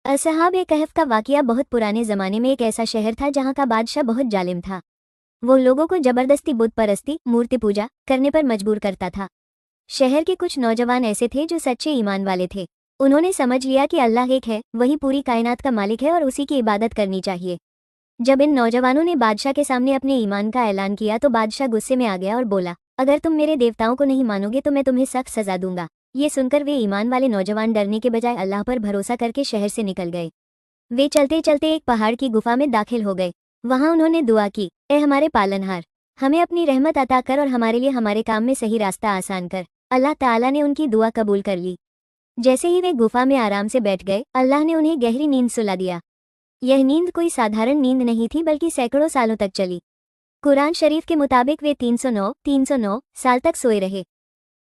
असहाब-ए-कहफ का वाक़या बहुत पुराने ज़माने में एक ऐसा शहर था जहाँ का बादशाह बहुत जालिम था। वो लोगों को ज़बरदस्ती बुत परस्ती, मूर्ति पूजा करने पर मजबूर करता था। शहर के कुछ नौजवान ऐसे थे जो सच्चे ईमान वाले थे। उन्होंने समझ लिया कि अल्लाह एक है, वही पूरी कायनात का मालिक है और उसी की इबादत करनी चाहिए। जब इन नौजवानों ने बादशाह के सामने अपने ईमान का ऐलान किया तो बादशाह गुस्से में आ गया और बोला, अगर तुम मेरे देवताओं को नहीं मानोगे तो मैं तुम्हें सख्त सजा दूंगा। ये सुनकर वे ईमान वाले नौजवान डरने के बजाय अल्लाह पर भरोसा करके शहर से निकल गए। वे चलते चलते एक पहाड़ की गुफा में दाखिल हो गए। वहां उन्होंने दुआ की, ए हमारे पालनहार, हमें अपनी रहमत अता कर और हमारे लिए हमारे काम में सही रास्ता आसान कर। अल्लाह ताला ने उनकी दुआ कबूल कर ली। जैसे ही वे गुफा में आराम से बैठ गए, अल्लाह ने उन्हें गहरी नींद सुला दिया। यह नींद कोई साधारण नींद नहीं थी बल्कि सैकड़ों सालों तक चली। कुरान शरीफ के मुताबिक वे 309 साल तक सोए रहे।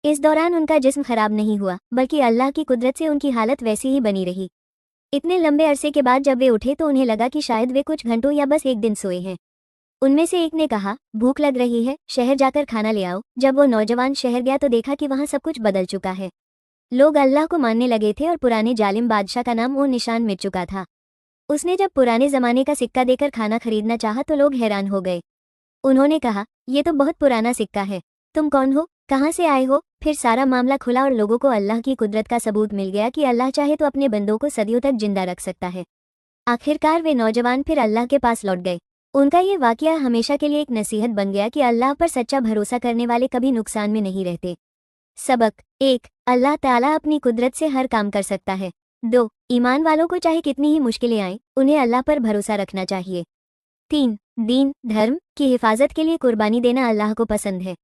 इस दौरान उनका जिस्म खराब नहीं हुआ, बल्कि अल्लाह की कुदरत से उनकी हालत वैसी ही बनी रही। इतने लंबे अरसे के बाद जब वे उठे तो उन्हें लगा कि शायद वे कुछ घंटों या बस एक दिन सोए हैं। उनमें से एक ने कहा, भूख लग रही है, शहर जाकर खाना ले आओ। जब वो नौजवान शहर गया तो देखा कि वहाँ सब कुछ बदल चुका है। लोग अल्लाह को मानने लगे थे और पुराने जालिम बादशाह का नाम वो निशान मिट चुका था। उसने जब पुराने जमाने का सिक्का देकर खाना खरीदना चाहा तो लोग हैरान हो गए। उन्होंने कहा, ये तो बहुत पुराना सिक्का है, तुम कौन हो, कहाँ से आए हो? फिर सारा मामला खुला और लोगों को अल्लाह की कुदरत का सबूत मिल गया कि अल्लाह चाहे तो अपने बंदों को सदियों तक जिंदा रख सकता है। आखिरकार वे नौजवान फिर अल्लाह के पास लौट गए। उनका ये वाकया हमेशा के लिए एक नसीहत बन गया कि अल्लाह पर सच्चा भरोसा करने वाले कभी नुकसान में नहीं रहते। सबक 1, अल्लाह ताला अपनी कुदरत से हर काम कर सकता है। 2, ईमान वालों को चाहे कितनी ही मुश्किलें आएं, उन्हें अल्लाह पर भरोसा रखना चाहिए। 3, दीन धर्म की हिफाजत के लिए कुर्बानी देना अल्लाह को पसंद है।